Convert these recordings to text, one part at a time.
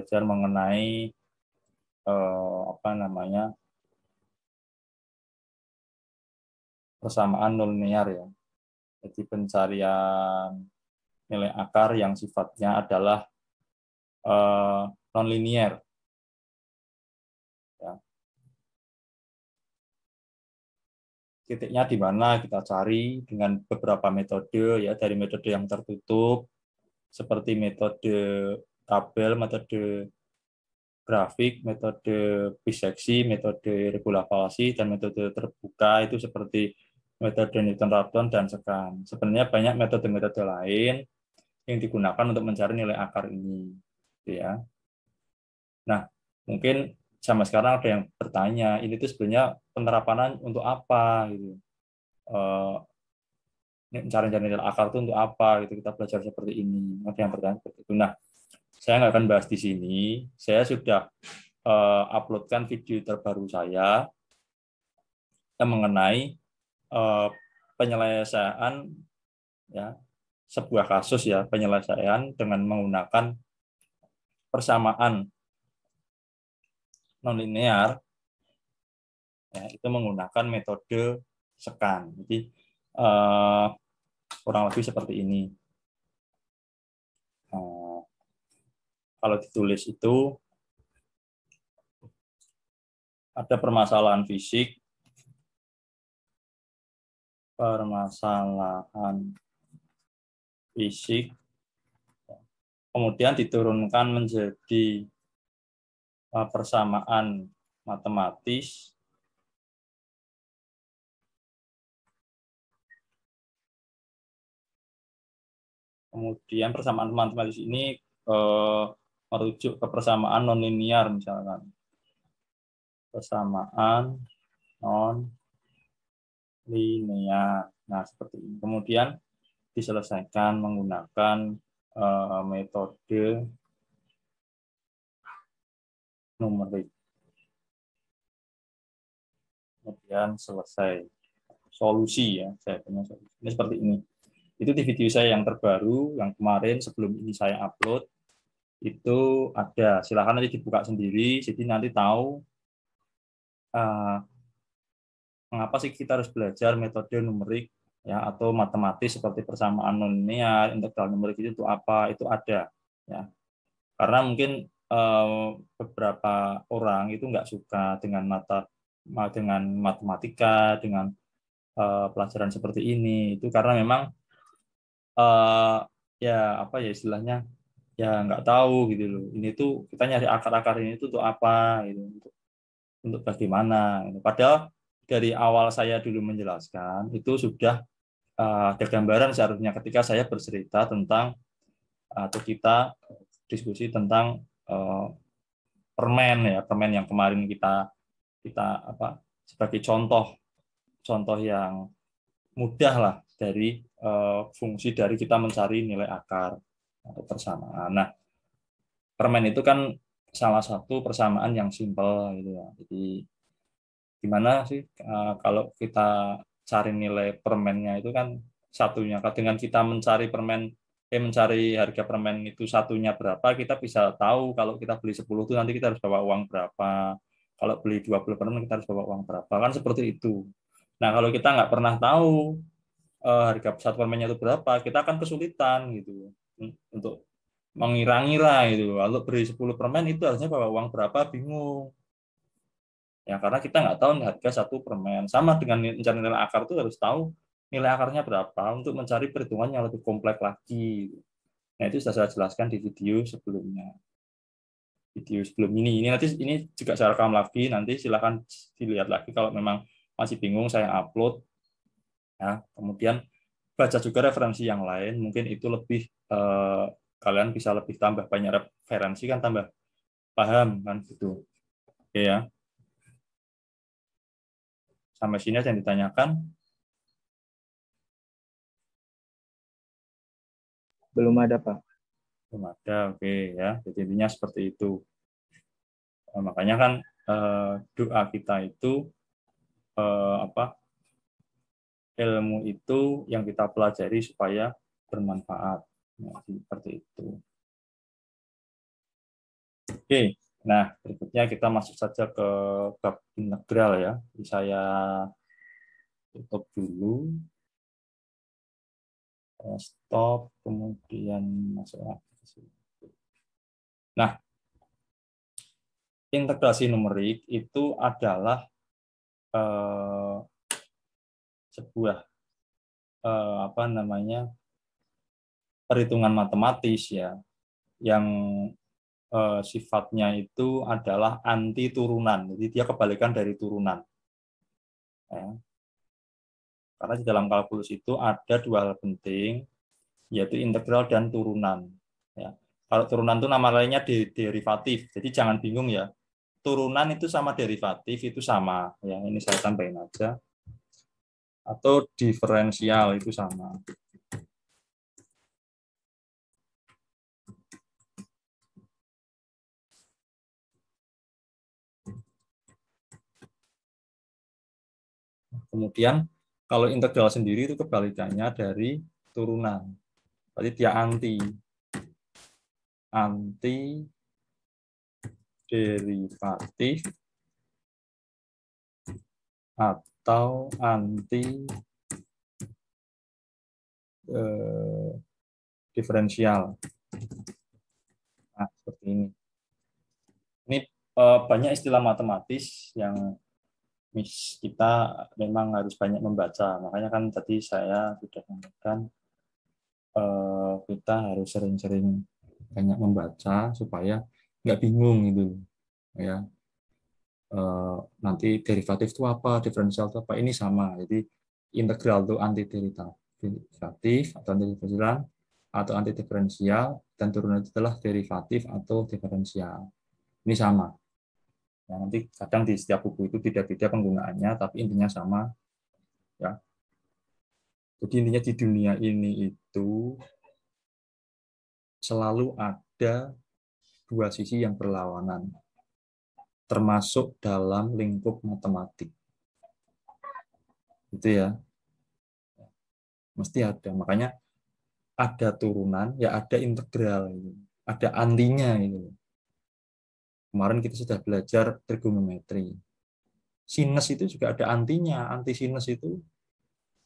belajar mengenai apa namanya persamaan non-linear ya. Jadi pencarian nilai akar yang sifatnya adalah non-linear. Ya. Titiknya di mana kita cari dengan beberapa metode ya, dari metode yang tertutup seperti metode tabel, metode grafik, metode biseksi, metode regulavalasi, dan metode terbuka itu seperti metode Newton-Raphson dan Sekant. Sebenarnya banyak metode-metode lain yang digunakan untuk mencari nilai akar ini, gitu ya. Nah, mungkin sama sekarang ada yang bertanya, ini tuh sebenarnya penerapannya untuk apa gitu. Mencari nilai akar itu untuk apa gitu, kita belajar seperti ini. Ada yang bertanya seperti itu. Nah, saya nggak akan bahas di sini. Saya sudah uploadkan video terbaru saya yang mengenai penyelesaian ya, sebuah kasus ya, penyelesaian dengan menggunakan persamaan nonlinear ya, itu menggunakan metode Sekant. Jadi kurang lebih seperti ini. Kalau ditulis itu ada permasalahan fisik, kemudian diturunkan menjadi persamaan matematis, kemudian persamaan matematis ini merujuk ke persamaan nonlinear misalkan, persamaan nonlinear. Nah, seperti ini. Kemudian diselesaikan menggunakan metode numerik. Kemudian selesai. Solusi ya, saya punya solusi. Ini seperti ini. Itu di video saya yang terbaru, yang kemarin sebelum ini saya upload, itu ada. Silahkan nanti dibuka sendiri, jadi nanti tahu mengapa sih kita harus belajar metode numerik ya, atau matematis seperti persamaan nonlinear, integral numerik itu untuk apa, itu ada. Ya. Karena mungkin beberapa orang itu nggak suka dengan matematika, dengan pelajaran seperti ini. Itu karena memang ya apa ya istilahnya, ya nggak tahu gitu loh. Ini tuh kita nyari akar-akar ini tuh untuk apa gitu, untuk bagaimana. Gitu. Padahal dari awal saya dulu menjelaskan itu sudah ada gambaran seharusnya ketika saya bercerita tentang atau kita diskusi tentang permen ya, permen yang kemarin kita apa sebagai contoh yang mudah lah dari fungsi dari kita mencari nilai akar atau persamaan. Nah, permen itu kan salah satu persamaan yang simpel gitu ya. Jadi gimana sih kalau kita cari nilai permennya itu kan satunya. Dengan kita mencari mencari harga permen itu satunya berapa, kita bisa tahu kalau kita beli 10 itu nanti kita harus bawa uang berapa. Kalau beli 20 permen kita harus bawa uang berapa. Kan seperti itu. Nah, kalau kita nggak pernah tahu harga satu permennya itu berapa, kita akan kesulitan gitu untuk mengira-ngira gitu. Kalau beli 10 permen itu harusnya bawa uang berapa, bingung. Ya, karena kita nggak tahu harga satu permen. Sama dengan mencari nilai akar itu harus tahu nilai akarnya berapa untuk mencari perhitungan yang lebih kompleks lagi. Nah, itu sudah saya jelaskan di video sebelumnya. Video sebelum ini nanti ini juga saya rekam lagi, nanti silakan dilihat lagi kalau memang masih bingung, saya upload. Ya, kemudian baca juga referensi yang lain, mungkin itu lebih kalian bisa lebih tambah banyak referensi kan, tambah paham kan gitu. Oke ya. Sampai sini yang ditanyakan. Belum ada, Pak. Belum ada, oke ya. Jadi intinya seperti itu. Makanya kan doa kita itu apa? Ilmu itu yang kita pelajari supaya bermanfaat. Nah, seperti itu. Oke, nah berikutnya kita masuk saja ke bab integral ya. Jadi saya tutup dulu, saya stop, kemudian masuk lagi ke sini. Nah, integrasi numerik itu adalah eh, sebuah apa namanya perhitungan matematis ya, yang sifatnya itu adalah anti turunan. Jadi dia kebalikan dari turunan. Ya. Karena di dalam kalkulus itu ada dua hal penting, yaitu integral dan turunan. Ya. Kalau turunan itu nama lainnya derivatif. Jadi jangan bingung ya. Turunan itu sama derivatif itu sama. Ya, ini saya tambahin aja. Atau diferensial itu sama. Kemudian kalau integral sendiri itu kebalikannya dari turunan. Berarti dia anti derivatif atau anti eh, diferensial. Nah, seperti ini. Ini banyak istilah matematis yang kita memang harus banyak membaca. Makanya kan tadi saya sudah mengatakan kita harus sering-sering banyak membaca supaya nggak bingung gitu ya. Nanti derivatif itu apa, diferensial itu apa, ini sama. Jadi integral itu anti derivatif atau anti diferensial atau anti diferensial, dan turunan itu adalah derivatif atau diferensial. Ini sama. Ya, nanti kadang di setiap buku itu beda-beda penggunaannya, tapi intinya sama. Ya. Jadi intinya di dunia ini itu selalu ada dua sisi yang berlawanan, termasuk dalam lingkup matematik. Itu ya, mesti ada. Makanya ada turunan, ya ada integral, ada antinya itu. Kemarin kita sudah belajar trigonometri. Sinus itu juga ada antinya, anti sinus itu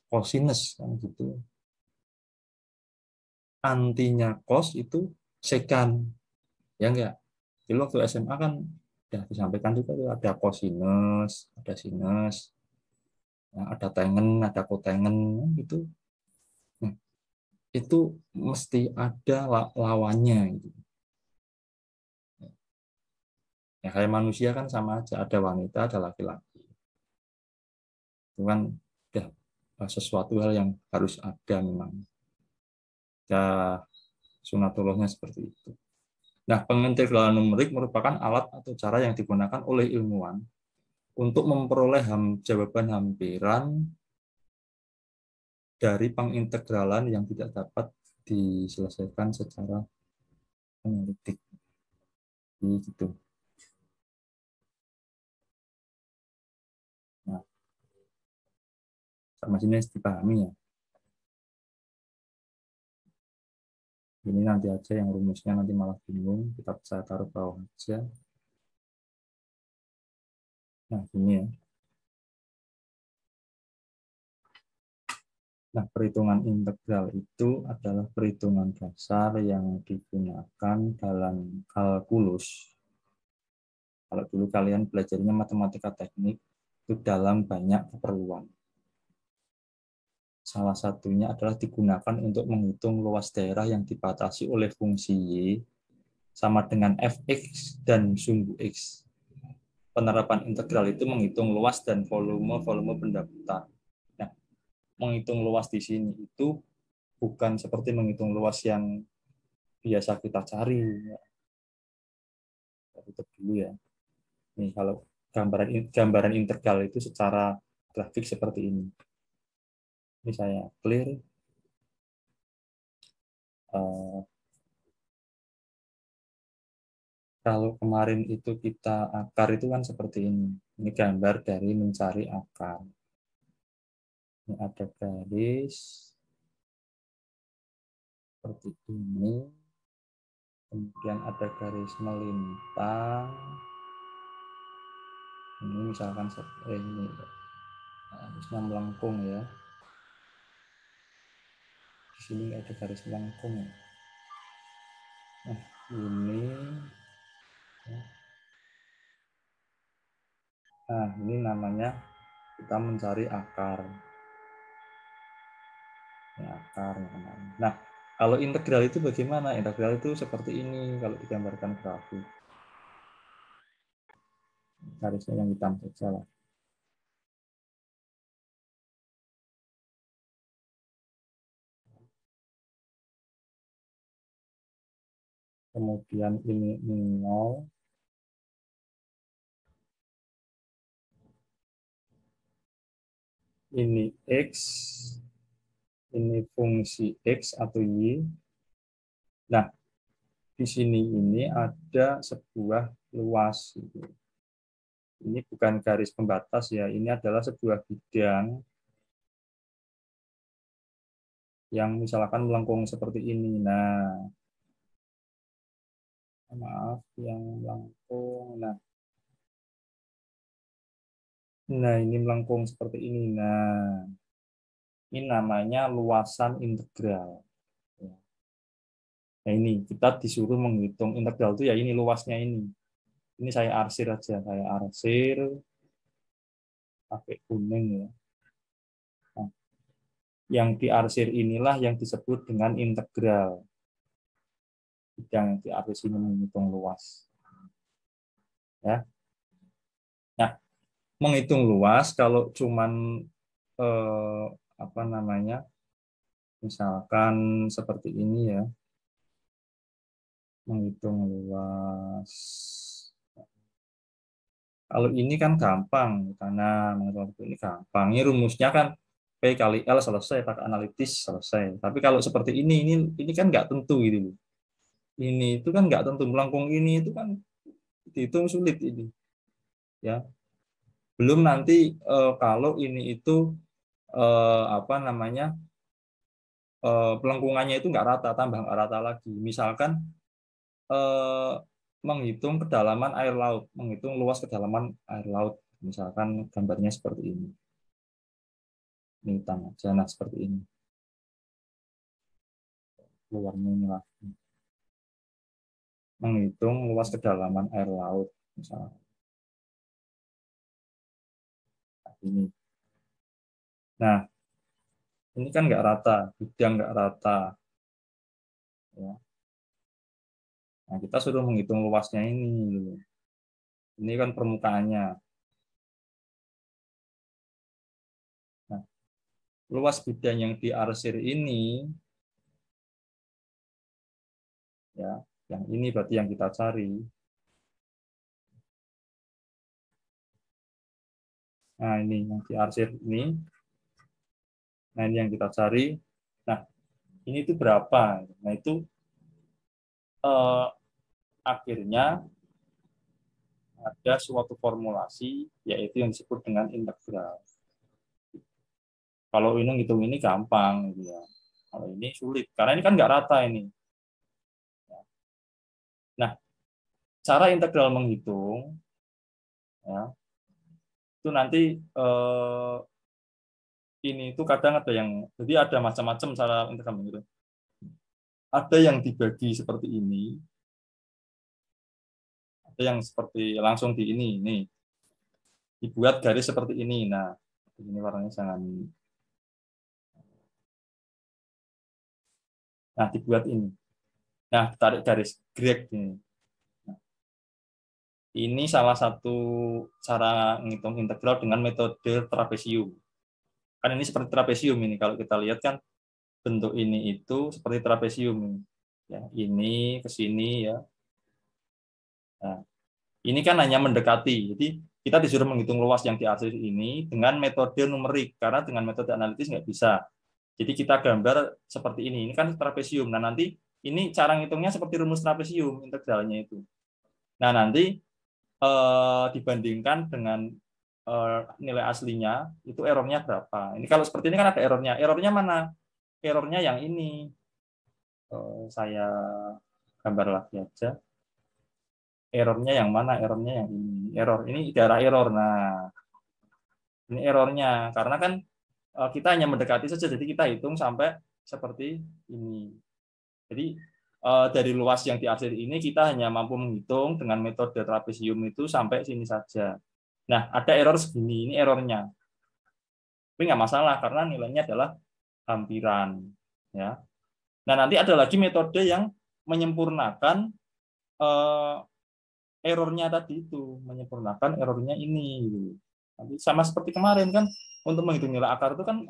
kosinus kan gitu. Antinya cos itu sekan, ya enggak. Jadi waktu SMA kan ya disampaikan juga tuh, ada kosinus, ada sinus, ya, ada tangen, ada kotangen gitu. Nah, itu mesti ada lawannya gitu. Ya kayak manusia kan sama aja, ada wanita, ada laki-laki. Itu kan udah sesuatu hal yang harus ada memang. Ya sunatullahnya seperti itu. Nah, pengintegralan numerik merupakan alat atau cara yang digunakan oleh ilmuwan untuk memperoleh jawaban hampiran dari pengintegralan yang tidak dapat diselesaikan secara analitik. Gitu. Nah, sama sini dipahami ya. Ini nanti aja yang rumusnya nanti malah bingung, kita bisa taruh bawah aja. Nah, ini ya. Nah, perhitungan integral itu adalah perhitungan dasar yang digunakan dalam kalkulus. Kalau dulu kalian belajarnya matematika teknik, itu dalam banyak keperluan. Salah satunya adalah digunakan untuk menghitung luas daerah yang dibatasi oleh fungsi Y sama dengan fx dan sumbu x. Penerapan integral itu menghitung luas dan volume benda putar. Nah, menghitung luas di sini itu bukan seperti menghitung luas yang biasa kita cari. Tutup dulu ya. Nih kalau gambaran integral itu secara grafik seperti ini. Ini saya clear. Uh, Kalau kemarin itu kita akar itu kan seperti ini. Ini gambar dari mencari akar. Ini ada garis seperti ini. kemudian ada garis melintang. Ini misalkan ini harusnya melengkung ya. Di sini nggak ada garis melengkung. Nah, ini. Nah, ini namanya kita mencari akar. Ini akar namanya. Nah, kalau integral itu bagaimana? Integral itu seperti ini kalau digambarkan grafik. Garisnya yang hitam saja lah. Kemudian ini 0. Ini X. Ini fungsi X atau Y. Nah, di sini ini ada sebuah luas. Ini bukan garis pembatas ya, ini adalah sebuah bidang yang misalkan melengkung seperti ini. Nah, maaf, yang melengkung. Nah, ini melengkung seperti ini. Nah, ini namanya luasan integral. Nah, ini kita disuruh menghitung integral itu ya ini luasnya ini. Ini saya arsir aja, saya arsir pakai kuning ya. Nah, yang diarsir inilah yang disebut dengan integral. Yang diarsir ini menghitung luas. Ya. Nah, menghitung luas kalau cuman apa namanya? Misalkan seperti ini ya. Menghitung luas. Kalau ini kan gampang, karena menghitung ini gampang. Ini rumusnya kan P kali L selesai, pakai analitis selesai. Tapi kalau seperti ini kan nggak tentu gitu. Ini itu kan nggak tentu, melengkung ini itu kan dihitung sulit ini. Ya, belum nanti kalau ini itu apa namanya pelengkungannya itu nggak rata, tambah nggak rata lagi. Misalkan menghitung kedalaman air laut, menghitung luas kedalaman air laut. Misalkan gambarnya seperti ini. Ini tanah aja, seperti ini. Luarnya ini lah. Menghitung luas kedalaman air laut. Misalkan. Ini. Nah, ini kan nggak rata, bidang nggak rata. Ya. Nah, kita sudah menghitung luasnya ini. Ini kan permukaannya. Nah, luas bidang yang diarsir ini, ya, yang ini berarti yang kita cari. Nah, ini yang diarsir ini. Nah, ini yang kita cari. Nah, ini itu berapa? Nah, itu akhirnya ada suatu formulasi, yaitu yang disebut dengan integral. Kalau ini ngitung ini gampang, gitu ya. Kalau ini sulit, karena ini kan nggak rata ini. Nah, cara integral menghitung, ya, itu nanti ini itu kadang ada yang, jadi ada macam-macam cara integral menghitung. Ada yang dibagi seperti ini, ada yang seperti langsung di ini, nih, dibuat garis seperti ini. Nah, ini warnanya jangan. Nah, dibuat ini. Nah, tarik garis grek ini. Nah, ini salah satu cara menghitung integral dengan metode trapesium. Kan ini seperti trapesium ini. Kalau kita lihat kan bentuk ini itu seperti trapesium. Ya, ini ke sini ya. Nah, ini kan hanya mendekati. Jadi kita disuruh menghitung luas yang diarsir ini dengan metode numerik karena dengan metode analitis nggak bisa. Jadi kita gambar seperti ini. Ini kan trapesium. Nah, nanti ini cara ngitungnya seperti rumus trapesium integralnya itu. Nah, nanti dibandingkan dengan nilai aslinya itu errornya berapa. Ini kalau seperti ini kan ada errornya. Errornya mana? Errornya yang ini. Saya gambar lagi aja. Errornya yang mana? Errornya yang ini. Error ini daerah error. Nah, ini errornya karena kan kita hanya mendekati saja, jadi kita hitung sampai seperti ini. Jadi dari luas yang diarsir ini kita hanya mampu menghitung dengan metode trapesium itu sampai sini saja. Nah, ada error segini, ini errornya. Tapi nggak masalah karena nilainya adalah hampiran. Ya. Nah, nanti ada lagi metode yang menyempurnakan errornya tadi itu, menyempurnakan errornya ini. Nanti sama seperti kemarin kan, untuk menghitung nilai akar itu kan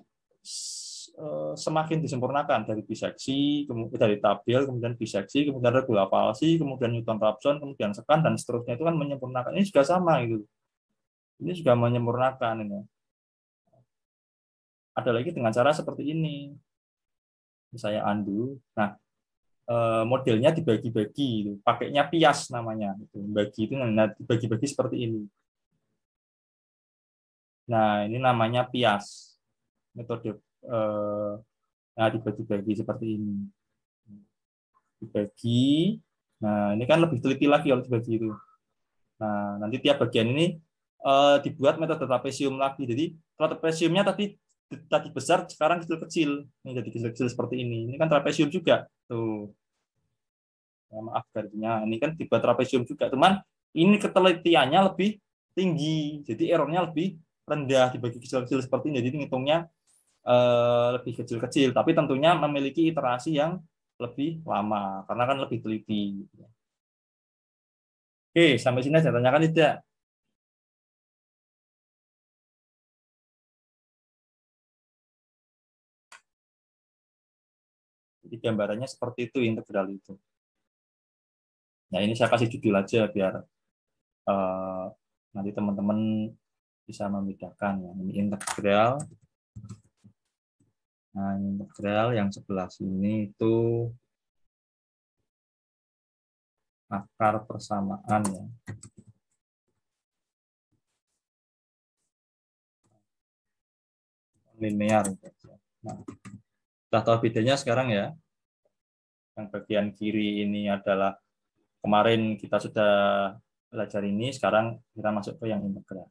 semakin disempurnakan dari biseksi, kemudian dari tabel, kemudian biseksi, kemudian regulavalsi, kemudian Newton-Raphson, kemudian sekan dan seterusnya itu kan menyempurnakan. Ini juga sama gitu. Ini juga menyempurnakan ini. Ada lagi dengan cara seperti ini. Saya undo. Nah, modelnya dibagi-bagi, pakainya pias namanya. Bagi itu dibagi-bagi seperti ini. Nah, ini namanya pias. Metode nah dibagi-bagi seperti ini. Dibagi. Nah, ini kan lebih teliti lagi kalau dibagi itu. Nah, nanti tiap bagian ini dibuat metode trapesium lagi. Jadi trapesiumnya tadi besar, sekarang kecil-kecil. Ini jadi kecil-kecil seperti ini. Ini kan trapesium juga. Tuh. Ya, maaf garisnya. Ini kan dibuat trapesium juga. Cuman ini ketelitiannya lebih tinggi. Jadi errornya lebih rendah dibagi kecil-kecil seperti ini. Jadi ngitungnya lebih kecil-kecil, tapi tentunya memiliki iterasi yang lebih lama karena kan lebih teliti. Oke, sampai sini saya tanyakan tidak? Jadi gambarannya seperti itu integral itu. Nah ini saya kasih judul aja biar nanti teman-teman bisa membedakan ya. Ini integral. Nah integral yang sebelah sini itu akar persamaan ya. Linear. Nah, sudah tahu bedanya sekarang ya. Yang bagian kiri ini adalah kemarin kita sudah belajar ini, sekarang kita masuk ke yang integral.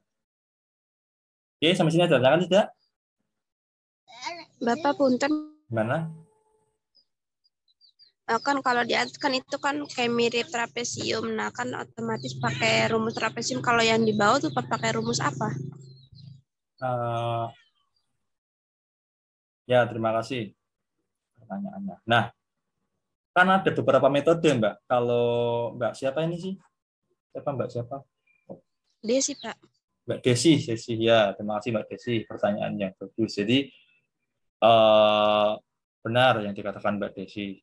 Oke, sampai sini ada tanyakan tidak? Bapak punten. Gimana? Kan kalau di atas kan itu kan kayak mirip trapesium. Nah, kan otomatis pakai rumus trapesium. Kalau yang di bawah tuh pakai rumus apa? Ya, terima kasih pertanyaannya. Nah, kan ada beberapa metode, Mbak. Kalau Mbak siapa ini sih? Mbak siapa? Desi, Pak. Mbak Desi, ya. Terima kasih Mbak Desi, pertanyaannya bagus. Jadi benar yang dikatakan Mbak Desi.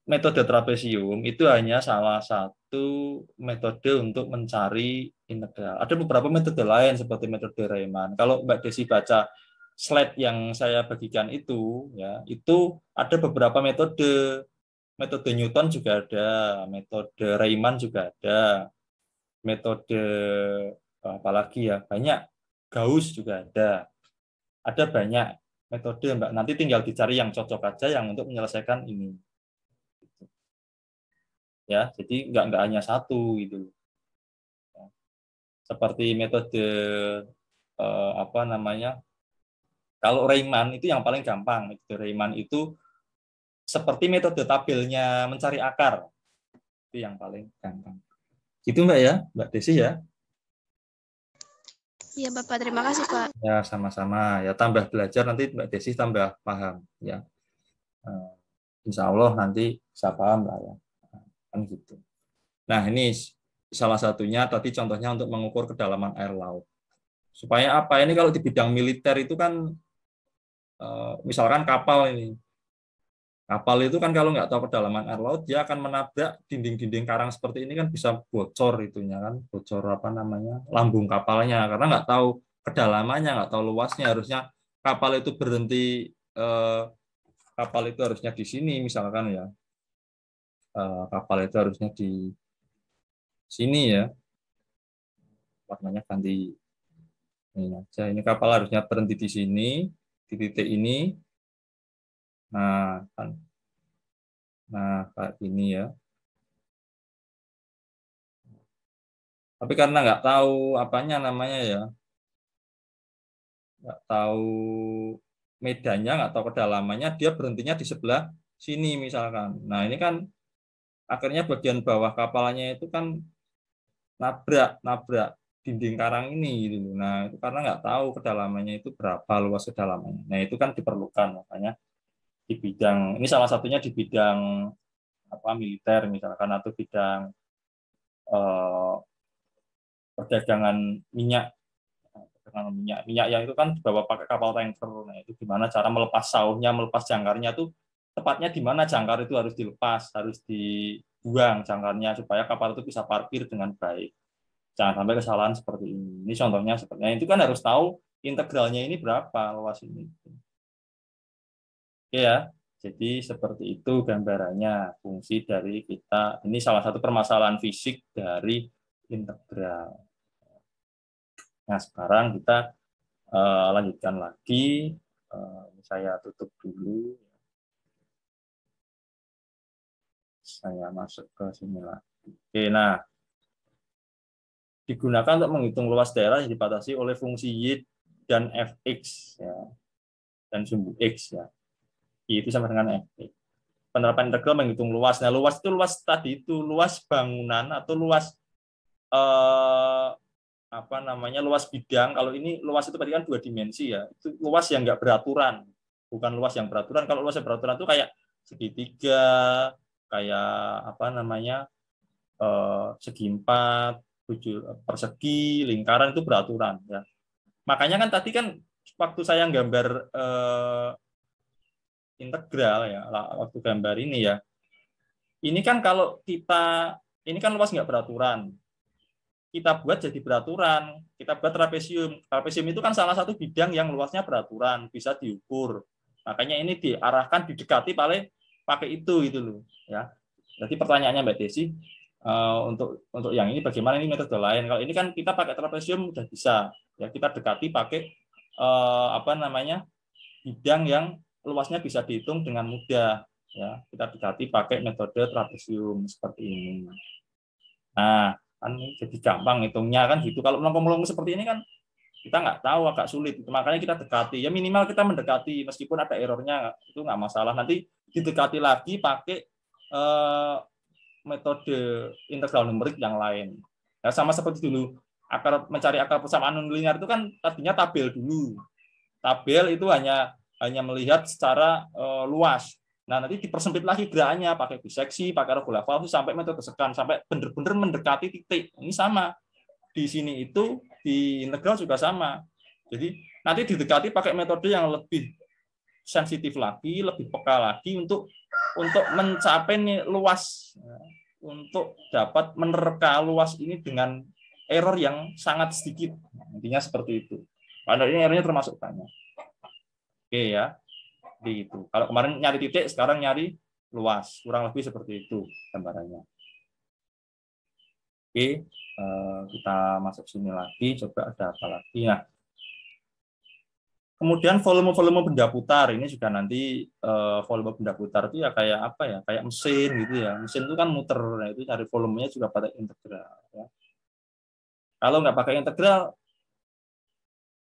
Metode trapesium itu hanya salah satu metode untuk mencari integral. Ada beberapa metode lain seperti metode Riemann. Kalau Mbak Desi baca slide yang saya bagikan itu, ya, itu ada beberapa metode. Metode Newton juga ada, metode Riemann juga ada, metode apalagi ya, banyak. Gauss juga ada. Ada banyak metode, Mbak. Nanti tinggal dicari yang cocok aja yang untuk menyelesaikan ini. Ya, jadi nggak hanya satu gitu. Seperti metode apa namanya? Kalau Riemann itu yang paling gampang. Metode Riemann itu seperti metode tabelnya mencari akar. Itu yang paling gampang. Gitu Mbak ya, Mbak Desi ya. Iya, Bapak. Terima kasih, Pak. Ya, sama-sama. Ya, tambah belajar nanti Mbak Desi tambah paham ya. Insya Allah nanti bisa paham lah ya. Kan gitu. Nah, ini salah satunya tadi contohnya untuk mengukur kedalaman air laut. Supaya apa? Ini kalau di bidang militer itu kan misalkan kapal ini. Kapal itu kan kalau nggak tahu kedalaman air laut, dia akan menabrak dinding-dinding karang seperti ini kan bisa bocor itunya kan, bocor apa namanya, lambung kapalnya karena nggak tahu kedalamannya, nggak tahu luasnya. Harusnya kapal itu berhenti, kapal itu harusnya di sini misalkan ya, kapal itu harusnya di sini ya, warnanya ganti ini aja. Ini kapal harusnya berhenti di sini, di titik ini. Nah, kan, nah kayak ini ya. Tapi karena nggak tahu apanya namanya ya, nggak tahu medannya, nggak tahu kedalamannya, dia berhentinya di sebelah sini misalkan. Nah ini kan akhirnya bagian bawah kapalnya itu kan nabrak nabrak dinding karang ini gitu. Nah itu karena nggak tahu kedalamannya itu berapa, luas kedalamannya. Nah itu kan diperlukan, makanya di bidang ini salah satunya di bidang apa militer misalkan, atau bidang eh, perdagangan minyak. Perdagangan minyak minyak yang itu kan dibawa pakai kapal tanker. Nah itu gimana cara melepas saunya, melepas jangkarnya, itu tepatnya di mana jangkar itu harus dilepas, harus dibuang jangkarnya supaya kapal itu bisa parkir dengan baik. Jangan sampai kesalahan seperti ini. Ini contohnya sepertinya itu kan harus tahu integralnya ini berapa, luas ini. Oke ya. Jadi seperti itu gambarannya fungsi dari kita. Ini salah satu permasalahan fisik dari integral. Nah, sekarang kita lanjutkan lagi. Saya tutup dulu. Saya masuk ke sini lagi. Oke, nah digunakan untuk menghitung luas daerah yang dibatasi oleh fungsi y dan fx ya, dan sumbu x ya. Y itu sama dengan fx. Penerapan integral menghitung luas. Nah, luas itu luas tadi itu luas bangunan atau luas apa namanya luas bidang. Kalau ini luas itu berarti kan 2 dimensi ya. Itu luas yang nggak beraturan, bukan luas yang beraturan. Kalau luas yang beraturan itu kayak segitiga, kayak apa namanya segi empat, persegi, lingkaran itu beraturan ya. Makanya kan tadi kan waktu saya gambar integral ya, waktu gambar ini ya. Ini kan kalau kita ini kan luas nggak beraturan. Kita buat jadi beraturan. Kita buat trapesium. Trapesium itu kan salah satu bidang yang luasnya beraturan, bisa diukur. Makanya ini diarahkan didekati pakai itu loh ya. Jadi pertanyaannya Mbak Desi, untuk yang ini bagaimana ini metode lain? Kalau ini kan kita pakai trapesium udah bisa ya, kita dekati pakai apa namanya bidang yang luasnya bisa dihitung dengan mudah ya. Kita dekati pakai metode trapesium seperti ini. Nah, kan jadi gampang hitungnya kan gitu. Kalau melengkung-melengkung seperti ini kan kita nggak tahu, agak sulit. Makanya kita dekati. Ya minimal kita mendekati, meskipun ada errornya itu nggak masalah. Nanti didekati lagi pakai metode integral numerik yang lain. Nah, sama seperti dulu mencari akar persamaan nonlinear itu kan tadinya tabel dulu. Tabel itu hanya melihat secara luas. Nah, nanti dipersempit lagi gerakannya pakai biseksi, pakai regula valsi sampai metode sekan, sampai benar-benar mendekati titik. Ini sama. Di sini itu di integral juga sama. Jadi nanti didekati pakai metode yang lebih sensitif lagi, lebih peka lagi untuk mencapai luas, untuk dapat menerka luas ini dengan error yang sangat sedikit. Intinya seperti itu. Padahal ini errornya termasuk banyak. Oke ya, itu. Kalau kemarin nyari titik, sekarang nyari luas, kurang lebih seperti itu gambarannya. Oke, kita masuk sini lagi, coba ada apa lagi ya. Kemudian volume benda putar ini juga nanti volume benda putar itu ya kayak apa ya, kayak mesin gitu ya. Mesin itu kan muter, nah itu cari volumenya juga pakai integral. Ya. Kalau nggak pakai integral,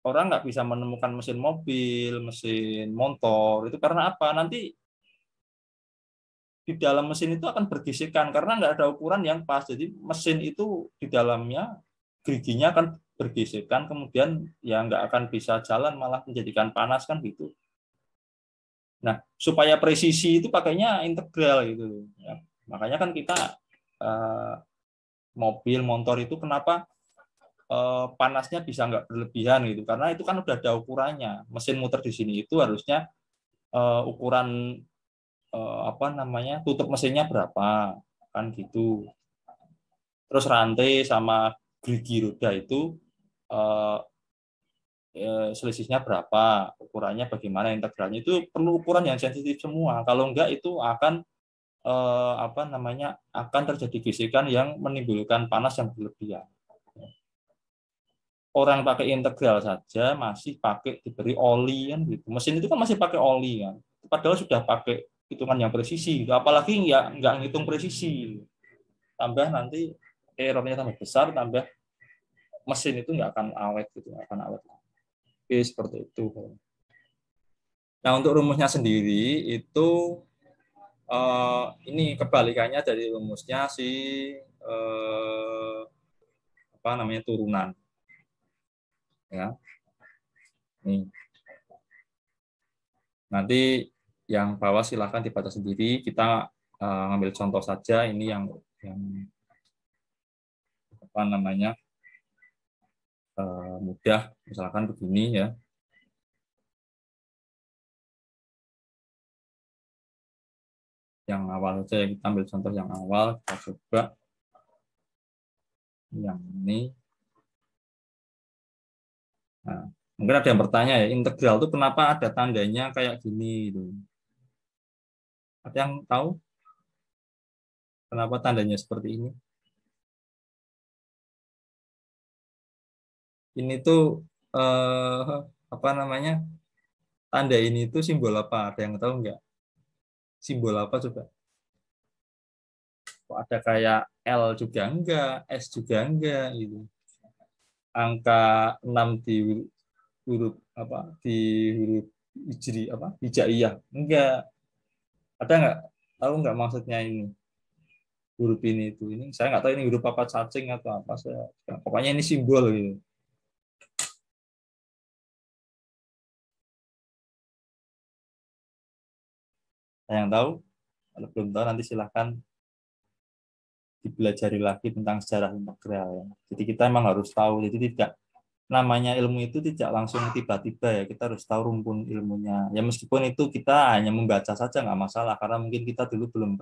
orang nggak bisa menemukan mesin mobil, mesin motor. Itu karena apa? Nanti di dalam mesin itu akan bergesekan karena nggak ada ukuran yang pas. Jadi mesin itu di dalamnya geriginya akan bergesekan, kemudian ya nggak akan bisa jalan, malah menjadikan panas kan gitu. Nah, supaya presisi itu pakainya integral gitu. Ya. Makanya kan kita mobil, motor itu kenapa panasnya bisa nggak berlebihan gitu? Karena itu kan udah ada ukurannya. Mesin muter di sini itu harusnya ukuran apa namanya tutup mesinnya berapa kan gitu. Terus rantai sama gerigi roda itu selisihnya berapa, ukurannya bagaimana, integralnya itu perlu ukuran yang sensitif semua. Kalau enggak itu akan apa namanya akan terjadi gesekan yang menimbulkan panas yang berlebihan. Orang pakai integral saja masih pakai diberi oli kan gitu. Mesin itu kan masih pakai oli kan. Padahal sudah pakai hitungan yang presisi. Apalagi ya nggak ngitung presisi. Tambah nanti errornya tambah besar, tambah mesin itu nggak akan awet gitu, nggak akan awet. Oke, seperti itu. Nah, untuk rumusnya sendiri itu ini kebalikannya dari rumusnya si apa namanya turunan. Ya, nih. Nanti yang bawah silahkan dibaca sendiri. Kita ngambil contoh saja. Ini yang apa namanya mudah. Misalkan begini ya. Yang awal saja kita ambil contoh yang awal. Kita coba yang ini. Nah, mungkin ada yang bertanya ya, integral itu kenapa ada tandanya kayak gini? Gitu. Ada yang tahu kenapa tandanya seperti ini? Ini tuh apa namanya? Tanda ini itu simbol apa? Ada yang tahu nggak? Simbol apa coba? Kok ada kayak L juga enggak, S juga enggak gitu. Angka 6 di huruf apa? Di huruf hijri apa? Hijaiyah. Enggak. Ada nggak? Tahu nggak maksudnya ini? Huruf ini itu. Ini saya nggak tahu ini huruf apa, cacing atau apa, saya pokoknya ini simbol gitu. Ada yang tahu? Kalau belum tahu nanti silahkan dipelajari lagi tentang sejarah integral ya. Jadi kita memang harus tahu. Jadi tidak namanya ilmu itu tidak langsung tiba-tiba ya. Kita harus tahu rumpun ilmunya. Ya meskipun itu kita hanya membaca saja nggak masalah karena mungkin kita dulu belum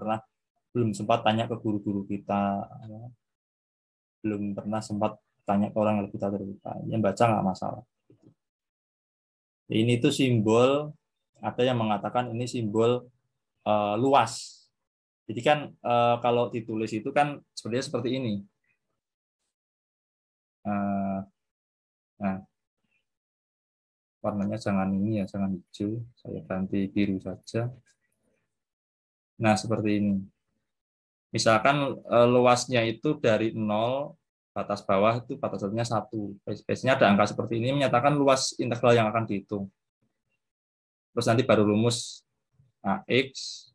sempat tanya ke guru-guru kita, ya. Belum pernah sempat tanya ke orang yang lebih tahu dari kita. Yang baca nggak masalah. Ya, ini tuh simbol, ada yang mengatakan ini simbol luas. Jadi kan kalau ditulis itu kan sebenarnya seperti ini. Nah, warnanya jangan ini ya, jangan hijau. Saya ganti biru saja. Nah, seperti ini. Misalkan luasnya itu dari 0, batas bawah itu batasannya 1. Biasanya ada angka seperti ini menyatakan luas integral yang akan dihitung. Terus nanti baru rumus AX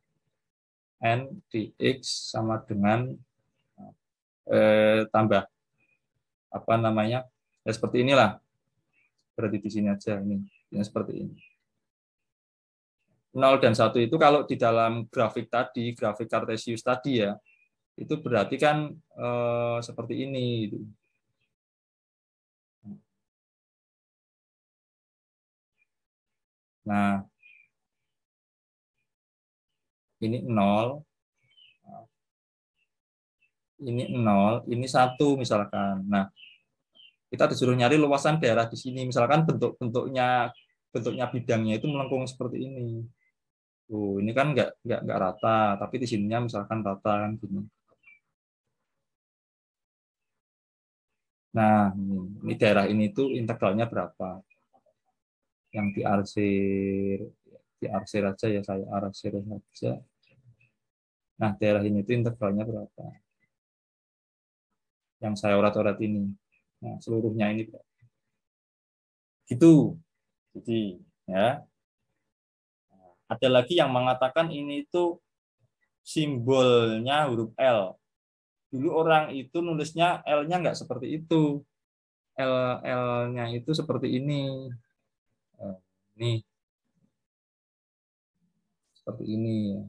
N dx sama dengan tambah apa namanya ya seperti inilah, berarti di sini aja ini yang seperti ini. 0 dan 1 itu kalau di dalam grafik tadi, grafik Cartesius tadi ya, itu berarti kan seperti ini gitu. Nah, ini 0, ini 1 misalkan. Nah, kita disuruh nyari luasan daerah di sini. Misalkan bentuknya bidangnya itu melengkung seperti ini. Ini kan nggak rata, tapi di sininya misalkan rata kan gini. Nah, ini daerah ini tuh integralnya berapa? Yang diarsir aja ya, saya arsir saja. Nah, daerah ini tuh integralnya berapa? Yang saya urat-urat ini. Nah, seluruhnya ini berapa? Gitu. Jadi, ya. Ada lagi yang mengatakan ini tuh simbolnya huruf L. Dulu orang itu nulisnya L-nya nggak seperti itu. L-nya itu seperti ini. Nih, seperti ini.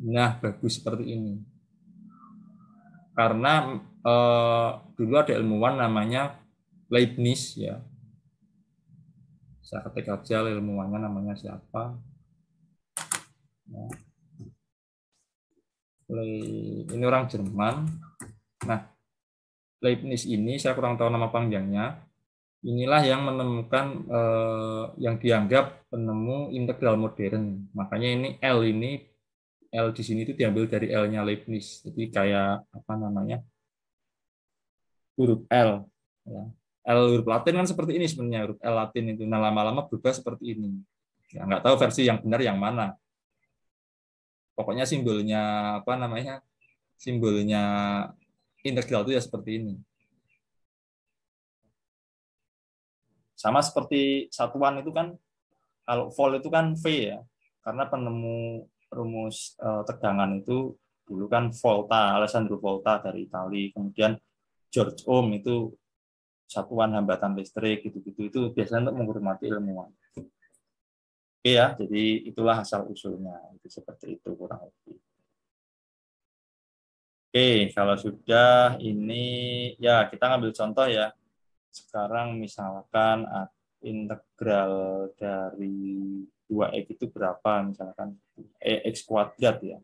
Nah, bagus seperti ini. Karena dulu ada ilmuwan namanya Leibniz ya. Saya ketik aja ilmuwannya namanya siapa. Ya. Ini orang Jerman. Nah, Leibniz ini saya kurang tahu nama panjangnya. Inilah yang menemukan yang dianggap penemu integral modern. Makanya L di sini itu diambil dari L-nya Leibniz. Jadi kayak apa namanya? Huruf L. Ya. L huruf Latin kan seperti ini sebenarnya, huruf L Latin itu. Nah, lama-lama berubah seperti ini. Ya, nggak tahu versi yang benar yang mana. Pokoknya simbolnya apa namanya? Simbolnya integral itu ya seperti ini. Sama seperti satuan itu kan, kalau volt itu kan V ya, karena penemu rumus tegangan itu dulu kan Volta, Alessandro Volta dari Italia, kemudian George Ohm itu satuan hambatan listrik, gitu-gitu, itu biasanya untuk menghormati ilmuwan. Oke ya, jadi itulah asal usulnya, itu seperti itu kurang lebih. Oke, kalau sudah ini ya kita ngambil contoh ya. Sekarang misalkan integral dari 2x itu berapa, misalkan x kuadrat ya.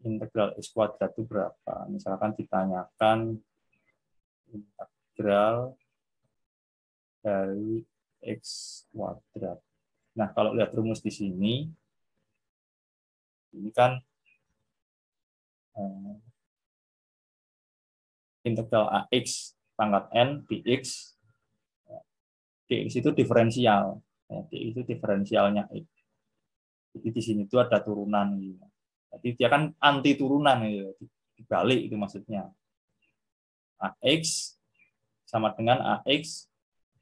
Integral x kuadrat itu berapa? Misalkan ditanyakan integral dari x kuadrat. Nah, kalau lihat rumus di sini, ini kan integral ax pangkat n dx, dx itu diferensial, dx itu diferensialnya x. Jadi di sini itu ada turunan, gitu. Jadi dia kan anti turunan, gitu. Dibalik itu maksudnya. Ax sama dengan ax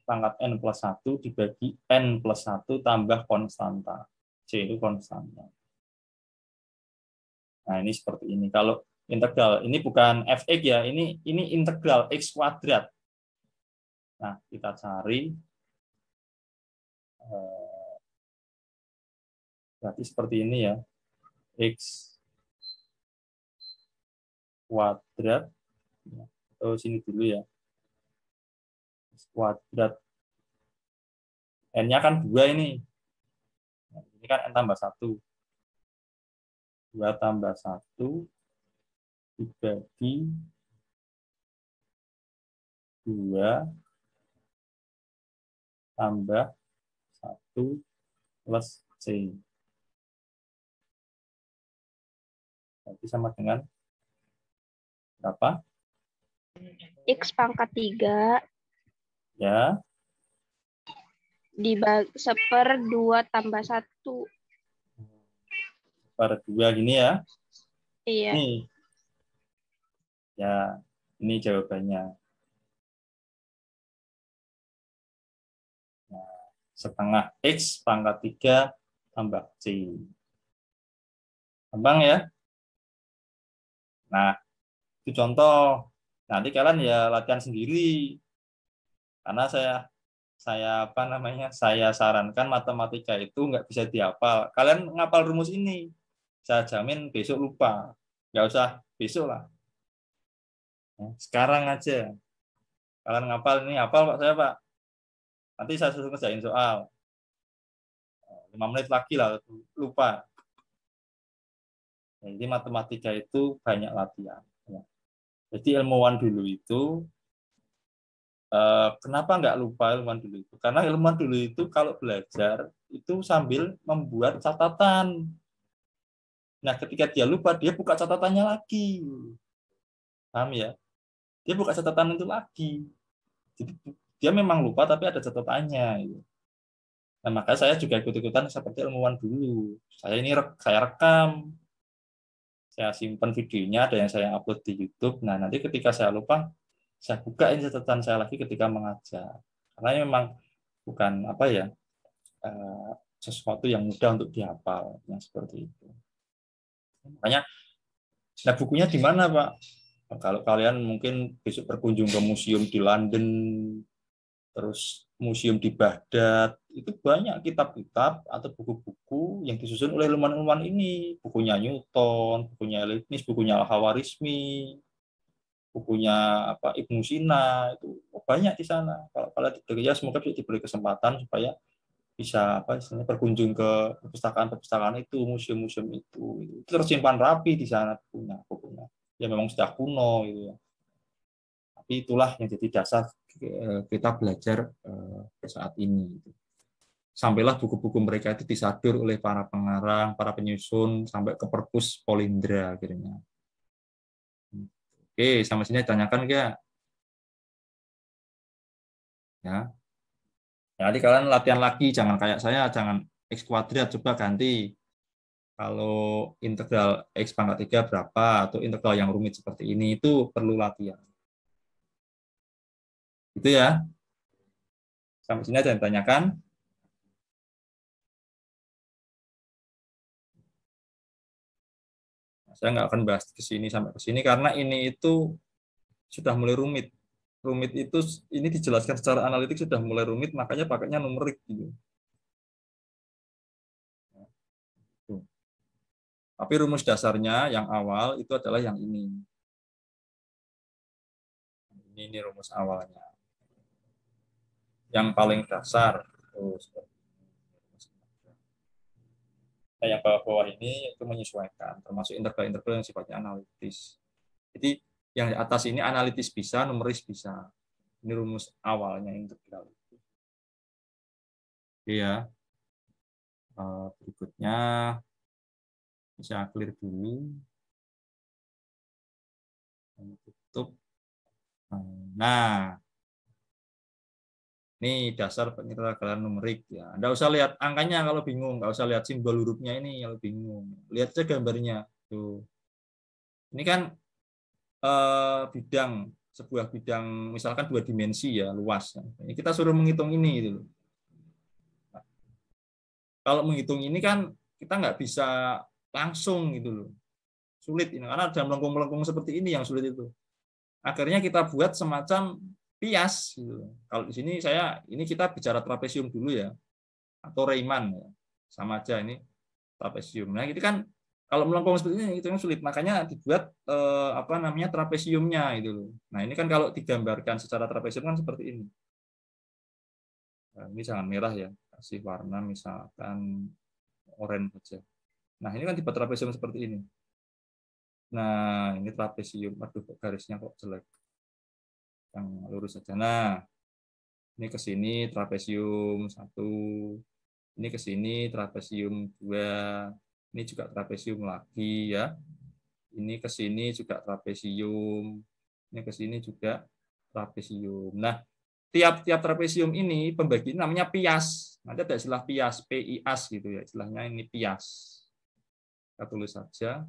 pangkat n plus 1 dibagi n plus 1 tambah konstanta. C itu konstanta. Nah, ini seperti ini. Kalau integral, ini bukan fx ya, ini integral x kuadrat. Nah, kita cari berarti seperti ini ya. X kuadrat, atau sini dulu ya. X kuadrat. N-nya kan 2 ini. Nah, ini kan N tambah 1. 2 tambah 1 dibagi 2 tambah 1 plus C. Berarti sama dengan berapa? X pangkat 3 Ya. dibagi 1/2 tambah 1. Per 2 gini ya. Iya. Ini. Ya, ini jawabannya. Nah, setengah X pangkat 3 tambah C. Gampang ya? Nah, itu contoh. Nanti kalian ya latihan sendiri. Karena saya sarankan matematika itu nggak bisa dihafal. Kalian ngapal rumus ini, saya jamin besok lupa. Nggak usah besok lah. Sekarang aja. Kalian ngapal ini, hafal Pak saya Pak. Nanti saya suruh ngerjain soal. 5 menit lagi lah, lupa. Jadi matematika itu banyak latihan. Jadi ilmuwan dulu itu, kenapa nggak lupa ilmuwan dulu itu? Karena ilmuwan dulu itu kalau belajar itu sambil membuat catatan. Nah, ketika dia lupa, dia buka catatannya lagi. Paham ya? Dia buka catatan itu lagi. Jadi dia memang lupa tapi ada catatannya. Gitu. Nah, makanya saya juga ikut-ikutan seperti ilmuwan dulu. Saya rekam, saya simpan videonya, ada yang saya upload di YouTube. Nah, nanti ketika saya lupa, saya buka ini catatan saya lagi ketika mengajar. Karena memang bukan apa ya, sesuatu yang mudah untuk dihafal, yang seperti itu. Makanya, nah bukunya di mana Pak? Kalau kalian mungkin besok berkunjung ke museum di London, terus museum di Baghdad, itu banyak kitab-kitab atau buku-buku yang disusun oleh ilmuwan-ilmuwan ini. Bukunya Newton, bukunya Leibniz, bukunya Al-Khawarizmi, bukunya Ibnu Sina, itu banyak di sana. Kalau kalian semoga bisa diberi kesempatan supaya bisa istilahnya berkunjung ke perpustakaan-perpustakaan itu, museum-museum itu tersimpan rapi di sana bukunya. Ya memang sudah kuno gitu ya. Tapi itulah yang jadi dasar kita belajar saat ini. Sampailah buku-buku mereka itu disadur oleh para pengarang, para penyusun, sampai ke perpus Polindra akhirnya. Oke, sampai sini tanyakan nggak? Ya. Jadi kalian latihan lagi, jangan kayak saya, jangan X kuadrat, coba ganti. Kalau integral X pangkat 3 berapa, atau integral yang rumit seperti ini, itu perlu latihan. Itu ya. Sampai sini ada yang tanyakan? Saya nggak akan bahas ke sini sampai ke sini karena ini itu sudah mulai rumit. Rumit itu ini dijelaskan secara analitik sudah mulai rumit, makanya pakainya numerik gitu. Tapi rumus dasarnya yang awal itu adalah yang ini. Ini rumus awalnya. Yang paling dasar. Yang bawah-bawah ini itu menyesuaikan, termasuk interval-interval yang sifatnya analitis. Jadi yang di atas ini analitis bisa, numeris bisa. Ini rumus awalnya integral. Iya. Berikutnya bisa clear dulu. Tutup. Nah, ini dasar pengintegralan numerik ya. Nggak usah lihat angkanya kalau bingung, nggak usah lihat simbol hurufnya ini kalau bingung. Lihat aja gambarnya. Tuh. Ini kan bidang, sebuah bidang misalkan 2 dimensi ya, luas. Ini kita suruh menghitung ini gitu. Nah, kalau menghitung ini kan kita nggak bisa langsung gitu loh. Sulit ini karena ada melengkung-melengkung seperti ini yang sulit itu. Akhirnya kita buat semacam pias gitu. Kalau di sini ini kita bicara trapesium dulu ya, atau Riemann ya. Sama aja ini trapesium. Nah, itu kan kalau melengkung seperti ini itu yang sulit, makanya dibuat trapesiumnya itu loh. Nah, ini kan kalau digambarkan secara trapesium kan seperti ini. Nah, ini jangan merah ya, kasih warna misalkan oranye saja. Nah, ini kan dibuat trapesium seperti ini. Nah, ini trapesium. Aduh, garisnya kok jelek. Yang lurus saja. Nah, ini ke sini trapesium 1. Ini ke sini trapesium 2. Ini juga trapesium lagi ya. Ini ke sini juga trapesium. Ini ke sini juga trapesium. Nah, tiap-tiap trapesium ini pembagian namanya pias. Nanti ada istilah pias, PIAS gitu ya. Istilahnya ini pias. Kita tulis saja.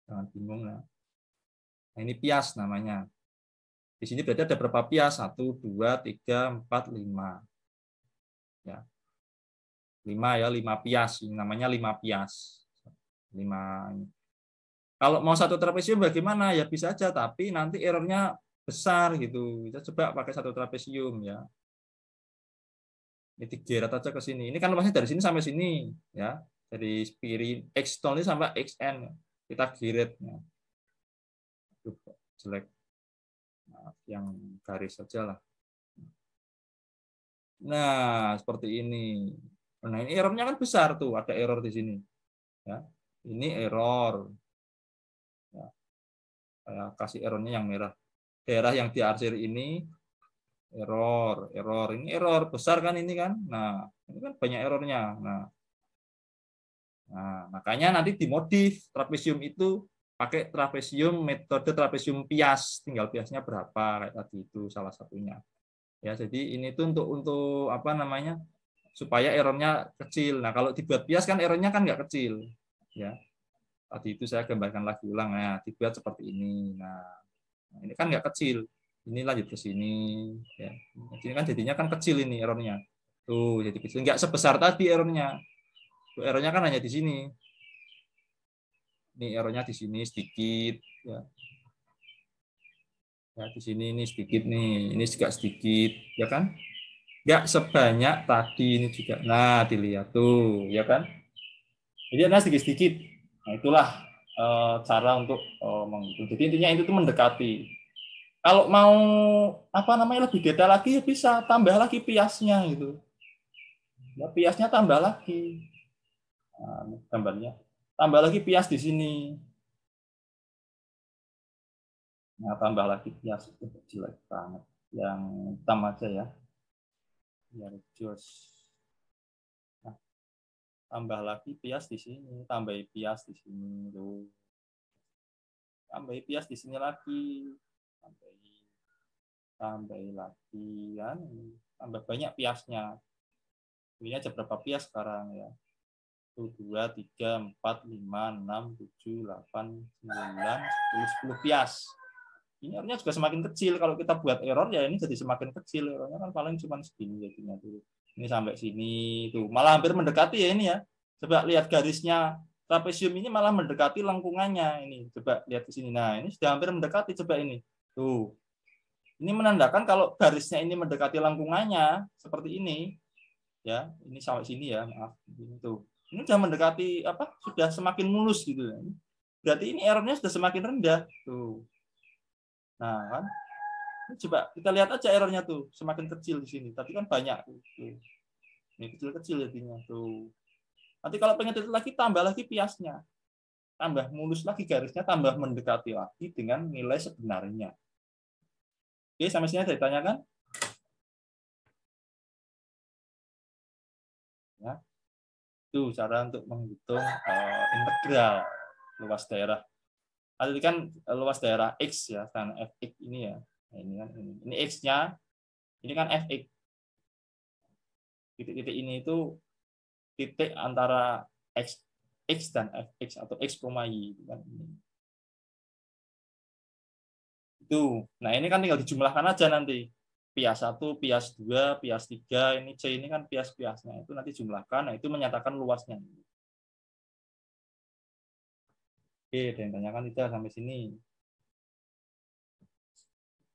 Jangan bingung ya. Nah, ini pias namanya. Di sini berarti ada berapa pias? 1, 2, 3, 4, 5. Ya. 5 pias. Ini namanya 5 pias. 5. Kalau mau satu trapesium bagaimana? Ya bisa aja, tapi nanti errornya besar gitu. Kita coba pakai satu trapesium ya. Ini digeret aja ke sini. Ini kan luasnya dari sini sampai sini ya. Dari spirit X0 ini sampai XN. Kita giret. Ya. Jelek. Nah, yang garis saja lah. Nah, seperti ini. Nah, ini errornya kan besar tuh. Ada error di sini. Ya. Ini error. Ya. Saya kasih errornya yang merah. Daerah yang diarsir ini error. Ini error besar kan ini kan. Nah, ini kan banyak errornya. Nah, makanya nanti dimodif trapesium itu pakai trapesium metode trapesium pias, tinggal piasnya berapa kayak tadi itu salah satunya. Ya, jadi ini tuh untuk apa namanya? Supaya errornya kecil. Nah, kalau dibuat pias kan errornya kan nggak kecil. Ya. Tadi itu saya gambarkan lagi ulang. Nah, dibuat seperti ini. Nah, ini kan nggak kecil. Ini lanjut ke sini. Ya. Ini kan jadinya kan kecil ini errornya. Tuh, jadi kecil. Nggak sebesar tadi errornya. Tuh, errornya kan hanya di sini. Ini errornya di sini sedikit. Ya. Ya, di sini ini sedikit nih. Ini juga sedikit. Ya kan? Nggak sebanyak tadi ini juga. Nah, dilihat tuh. Ya kan? Jadi ada sedikit-sedikit. Nah, itulah cara untuk menghitung. Jadi intinya itu tuh mendekati. Kalau mau apa namanya lebih detail lagi ya bisa tambah lagi piasnya gitu. Ya, piasnya tambah lagi. Nah, gambarnya. Tambah lagi pias di sini. Nah, tambah lagi pias itu jelek banget. Yang hitam aja ya. Biar jos. Nah, tambah lagi pias di sini, tambah pias di sini tuh. Tambah pias di sini lagi. Tambah lagi kan. Tambah banyak piasnya. Ini aja berapa pias sekarang ya. 1, 2, 3, 4, 5, 6, 7, 8, 9, 10 pias. Ini errornya juga semakin kecil. Kalau kita buat error ya ini jadi semakin kecil. Errornya kan paling cuma segini jadinya tuh. Ini sampai sini tuh. Malah hampir mendekati ya ini ya. Coba lihat garisnya trapesium ini malah mendekati lengkungannya ini. Coba lihat di sini. Nah, ini sudah hampir mendekati, coba ini. Tuh. Ini menandakan kalau garisnya ini mendekati lengkungannya seperti ini. Ya, ini sampai sini ya, maaf. Ini tuh. Ini sudah mendekati apa? Sudah semakin mulus gitu. Berarti ini errornya sudah semakin rendah. Tuh. Nah, kan? Coba kita lihat aja errornya tuh, semakin kecil di sini. Tapi kan banyak tuh. Ini kecil-kecil jadinya tuh. Nanti kalau pengen detail lagi, tambah lagi piasnya. Tambah mulus lagi garisnya, tambah mendekati lagi dengan nilai sebenarnya. Oke, sampai sini ada ditanyakan? Ya. Itu cara untuk menghitung integral luas daerah. Tadi kan luas daerah X ya, kan Fx ini ya. Nah, ini kan ini X-nya, ini kan Fx. Titik-titik ini itu titik antara X dan Fx atau X, Y kan. Itu. Nah, ini kan tinggal dijumlahkan aja nanti. Pias 1, pias 2, pias 3, ini C ini kan pias-piasnya. Itu nanti jumlahkan, nah itu menyatakan luasnya. Oke, ada yang tanyakan tidak sampai sini.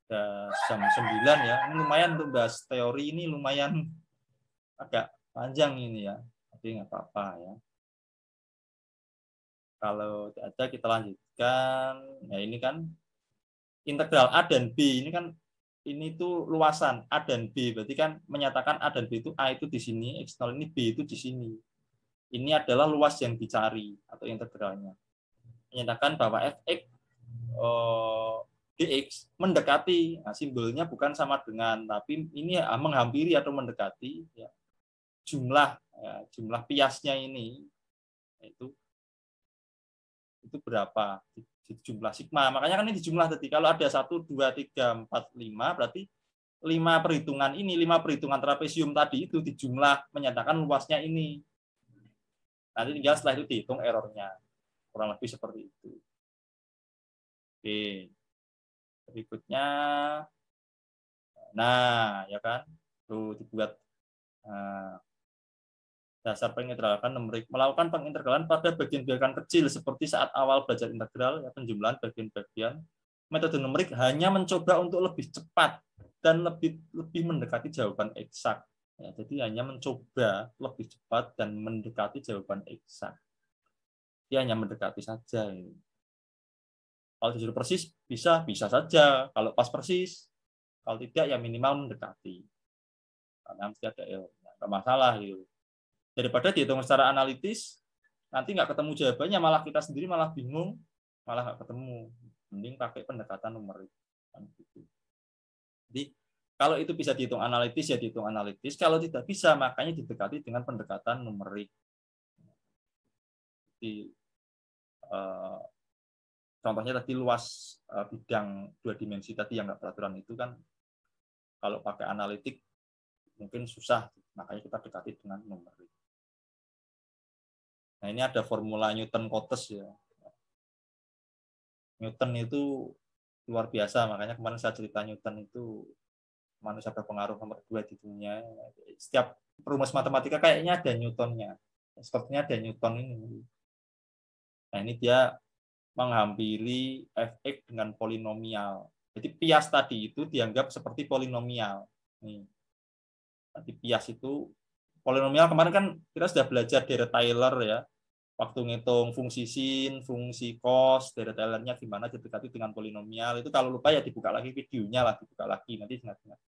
Sudah jam 9 ya. Ini lumayan untuk bahas teori ini lumayan agak panjang ini ya. Tapi nggak apa-apa ya. Kalau tidak ada kita lanjutkan. Ya ini kan integral A dan B ini kan ini tuh luasan A dan B. Berarti kan menyatakan A dan B itu A itu di sini, X0 ini B itu di sini. Ini adalah luas yang dicari atau integralnya. Menyatakan bahwa Fx dx mendekati, nah, simbolnya bukan sama dengan, tapi ini menghampiri atau mendekati ya, jumlah piasnya ini itu berapa jumlah sigma. Makanya kan ini dijumlah tadi. Kalau ada 1, 2, 3, 4, 5 berarti 5 perhitungan trapesium tadi itu dijumlah menyatakan luasnya ini. Nanti tinggal setelah itu dihitung errornya. Kurang lebih seperti itu. Oke. Berikutnya, nah ya kan, tuh dibuat dasar pengintegralan numerik. Melakukan pengintegralan pada bagian-bagian kecil seperti saat awal belajar integral, ya, penjumlahan bagian-bagian. Metode numerik hanya mencoba untuk lebih cepat dan lebih mendekati jawaban eksak. Ya, jadi hanya mencoba lebih cepat dan mendekati jawaban eksak. Dia hanya mendekati saja. Ya. Kalau disuruh persis bisa saja. Kalau pas persis, kalau tidak ya minimal mendekati. Karena mesti ada nggak masalah gitu. Daripada dihitung secara analitis, nanti nggak ketemu jawabannya, malah kita sendiri malah bingung, malah nggak ketemu. Mending pakai pendekatan numerik. Jadi kalau itu bisa dihitung analitis ya dihitung analitis. Kalau tidak bisa makanya didekati dengan pendekatan numerik. Jadi, contohnya tadi luas bidang 2 dimensi tadi yang nggak peraturan itu kan kalau pakai analitik mungkin susah, makanya kita dekati dengan numerik. Nah ini ada formula Newton-Cotes ya. Newton itu luar biasa, makanya kemarin saya cerita Newton itu manusia berpengaruh nomor 2 di dunia. Setiap rumus matematika kayaknya ada Newtonnya. Sepertinya ada Newton ini. Nah ini dia menghampiri Fx dengan polinomial. Jadi pias tadi itu dianggap seperti polinomial. Nih. Tadi pias itu polinomial kemarin kan kita sudah belajar dari Taylor ya. Waktu ngitung fungsi sin, fungsi cos, dari Taylor-nya gimana didekati dengan polinomial. Itu kalau lupa ya dibuka lagi videonya lah, dibuka lagi nanti ingat-ingat.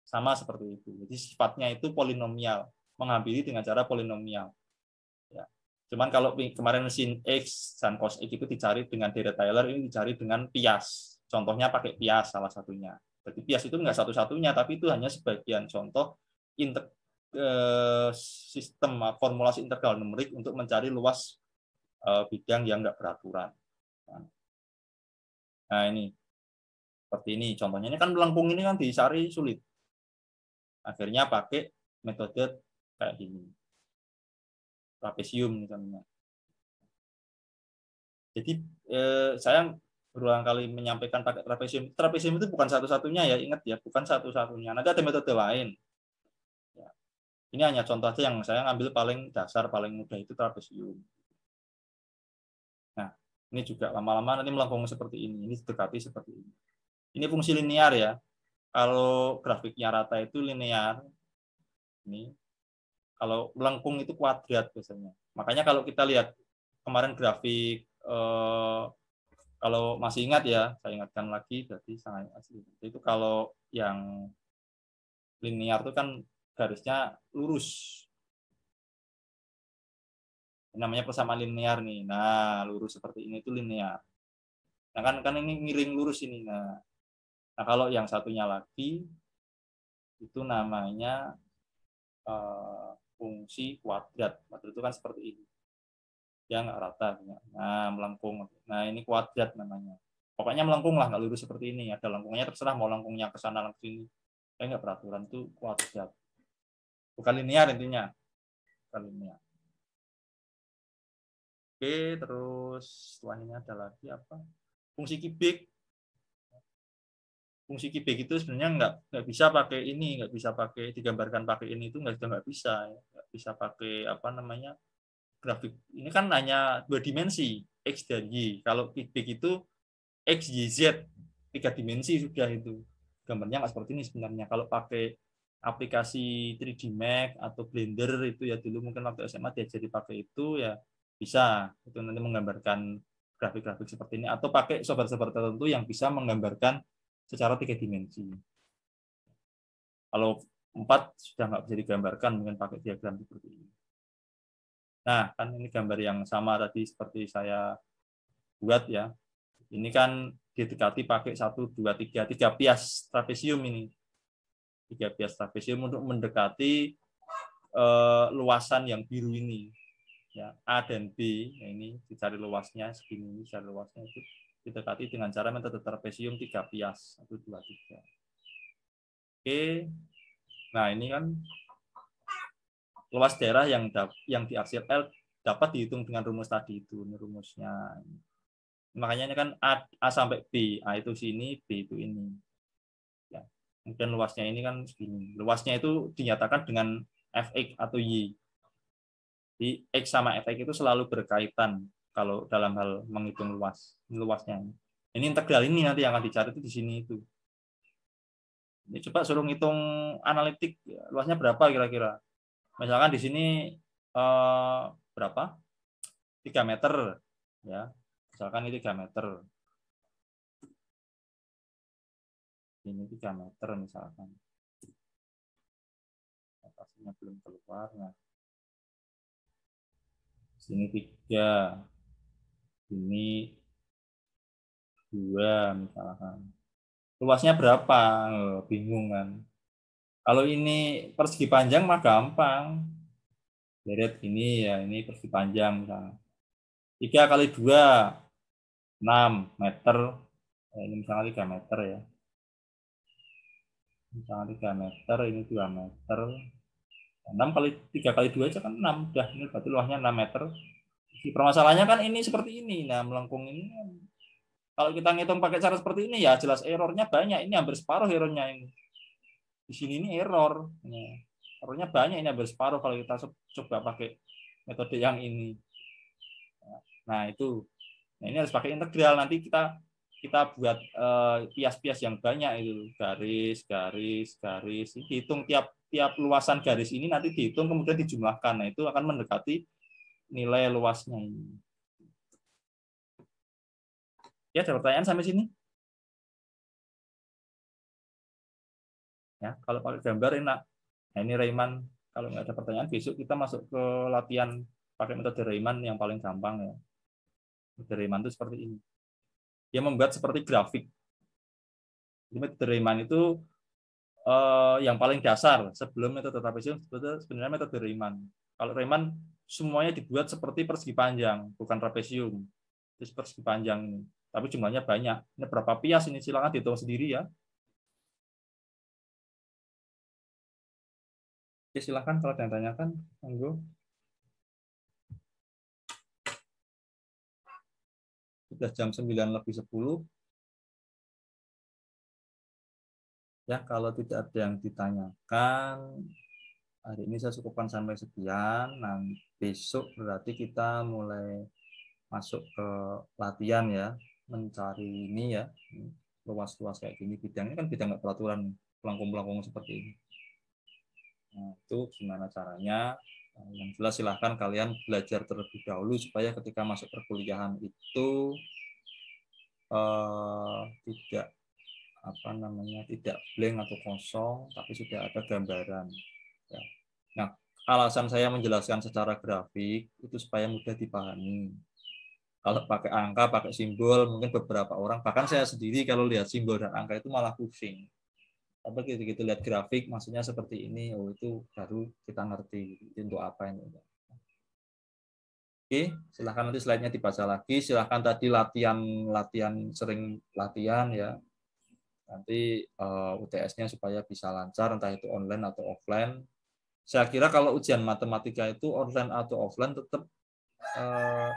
Sama seperti itu. Jadi sifatnya itu polinomial, menghampiri dengan cara polinomial. Ya. Cuman kalau kemarin sin X dan cos X itu dicari dengan Dirac Taylor, ini dicari dengan pias. Contohnya pakai pias salah satunya. Jadi pias itu enggak satu-satunya, tapi itu hanya sebagian contoh sistem formulasi integral numerik untuk mencari luas bidang yang enggak beraturan. Nah ini seperti ini contohnya. Ini kan melengkung ini kan dicari sulit. Akhirnya pakai metode kayak gini. Trapesium misalnya. Jadi saya berulang kali menyampaikan pakai trapesium. Trapesium itu bukan satu-satunya ya, ingat ya, bukan satu-satunya. Nanti ada metode lain. Ya. Ini hanya contoh aja yang saya ngambil paling dasar, paling mudah itu trapesium. Nah, ini juga lama-lama nanti melengkung seperti ini dekati seperti ini. Ini fungsi linear ya. Kalau grafiknya rata itu linear. Ini. Kalau melengkung itu kuadrat biasanya. Makanya kalau kita lihat kemarin grafik kalau masih ingat ya, saya ingatkan lagi, berarti sangat asli. Itu kalau yang linear itu kan garisnya lurus. Namanya persamaan linear nih. Nah, lurus seperti ini itu linear. Nah, kan ini miring lurus ini. Nah, kalau yang satunya lagi itu namanya fungsi kuadrat. Kuadrat itu kan seperti ini. Ya nggak rata. Nah, melengkung. Nah, ini kuadrat namanya. Pokoknya melengkung lah, nggak lurus seperti ini. Ada lengkungnya terserah mau lengkungnya ke sana ke sini. Kayak nggak peraturan itu kuadrat. Bukan linear intinya. Bukan linear. Oke, terus setelah ini ada lagi apa? Fungsi kubik. Fungsi kubik itu sebenarnya nggak bisa pakai ini, nggak bisa pakai digambarkan pakai ini itu nggak bisa, nggak bisa pakai apa namanya grafik. Ini kan hanya 2 dimensi x dan y. Kalau kubik itu x, y, z 3 dimensi sudah itu. Gambarnya nggak seperti ini sebenarnya. Kalau pakai aplikasi 3D Max atau Blender itu ya dulu mungkin waktu SMA diajari pakai itu ya bisa itu nanti menggambarkan grafik-grafik seperti ini atau pakai software-software tertentu yang bisa menggambarkan secara 3 dimensi. Kalau 4 sudah nggak bisa digambarkan mungkin pakai diagram seperti ini. Nah, kan ini gambar yang sama tadi seperti saya buat ya. Ini kan didekati pakai 1, 2, 3 pias trapesium ini. 3 pias trapesium untuk mendekati luasan yang biru ini. Ya, A dan B, ya ini dicari luasnya segini, dicari luasnya itu didekati dengan cara metode trapesium 3 pias 1, 2, 3. Oke, nah ini kan luas daerah yang diarsir L dapat dihitung dengan rumus tadi itu, ini rumusnya. Makanya ini kan A sampai B, A itu sini, B itu ini. Ya, kemudian luasnya ini kan segini. Luasnya itu dinyatakan dengan Fx atau Y. Di X sama Fx itu selalu berkaitan kalau dalam hal menghitung luasnya. Ini integral ini nanti yang akan dicari itu di sini itu. Ini coba suruh ngitung analitik luasnya berapa kira-kira. Misalkan di sini berapa? 3 meter ya. Misalkan ini 3 meter. Ini 3 meter misalkan. Pastinya belum keluar. Nah, sini 3. Ini 2 misalkan. Luasnya berapa? Bingung kan. Kalau ini persegi panjang mah gampang. Deret ini ya, ini persegi panjang misalnya. 3 kali 2, 6 meter. Ini misalnya 3 meter ya. Misalnya 3 meter, ini 2 meter. 6 kali 3 kali 2 aja kan 6. Udah, ini berarti luasnya 6 meter. Permasalahannya kan ini seperti ini. Nah, melengkung ini kalau kita ngitung pakai cara seperti ini ya jelas errornya banyak. Ini hampir separuh errornya ini. Di sini ini error. Errornya banyak, ini hampir separuh kalau kita coba pakai metode yang ini. Nah, itu. Nah, ini harus pakai integral. Nanti kita buat pias-pias yang banyak itu. Garis, garis, garis. Dihitung tiap luasan garis ini nanti dihitung kemudian dijumlahkan. Nah, itu akan mendekati nilai luasnya ini. Ya, ada pertanyaan sampai sini? Ya, kalau pakai gambar enak. Nah, ini Rayman. Kalau nggak ada pertanyaan, besok kita masuk ke latihan pakai metode Rayman yang paling gampang ya. Metode Rayman itu seperti ini. Dia membuat seperti grafik. Jadi metode Rayman itu yang paling dasar sebelum metode trapesium sebenarnya metode Rayman. Kalau Rayman semuanya dibuat seperti persegi panjang, bukan trapesium. Itu persegi panjang ini. Tapi jumlahnya banyak. Ini berapa pias ini silakan dihitung sendiri ya. Oke, silakan kalau ada yang tanyakan, monggo. Sudah jam 9 lebih 10. Ya, kalau tidak ada yang ditanyakan, hari ini saya cukupkan sampai sekian. Nanti besok berarti kita mulai masuk ke latihan ya, mencari ini ya, luas-luas kayak gini. Bidangnya kan bidang peraturan, pelangkung-pelangkung seperti ini. Nah, itu gimana caranya? Yang jelas silahkan kalian belajar terlebih dahulu supaya ketika masuk perkuliahan itu tidak blank atau kosong, tapi sudah ada gambaran. Ya. Nah, alasan saya menjelaskan secara grafik itu supaya mudah dipahami. Kalau pakai angka, pakai simbol, mungkin beberapa orang, bahkan saya sendiri kalau lihat simbol dan angka itu malah pusing. Tapi gitu lihat grafik, maksudnya seperti ini, oh itu baru kita ngerti untuk apa ini. Oke, silahkan nanti slide-nya dibaca lagi. Silahkan tadi sering latihan ya. Nanti UTS-nya supaya bisa lancar, entah itu online atau offline. Saya kira kalau ujian matematika itu online atau offline tetap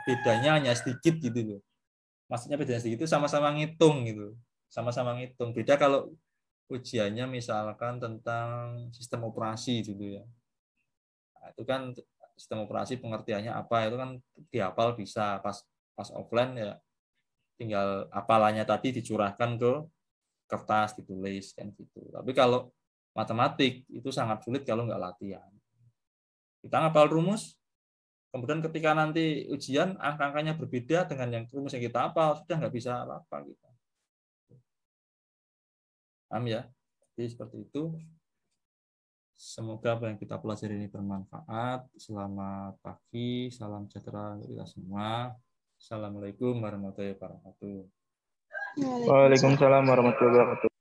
bedanya hanya sedikit gitu loh. Maksudnya bedanya sedikit itu sama-sama ngitung gitu. Sama-sama ngitung. Beda kalau ujiannya misalkan tentang sistem operasi gitu ya. Nah, itu kan sistem operasi pengertiannya apa itu kan dihafal bisa, pas offline ya tinggal hafalannya tadi dicurahkan ke kertas ditulis kan gitu. Tapi kalau matematik itu sangat sulit kalau nggak latihan. Kita ngapal rumus, kemudian ketika nanti ujian angka-angkanya berbeda dengan yang rumus yang kita hafal, sudah nggak bisa apa-apa gitu. Paham ya? Jadi seperti itu. Semoga apa yang kita pelajari ini bermanfaat. Selamat pagi, salam sejahtera untuk kita semua. Assalamualaikum warahmatullahi wabarakatuh. Waalaikumsalam warahmatullahi wabarakatuh.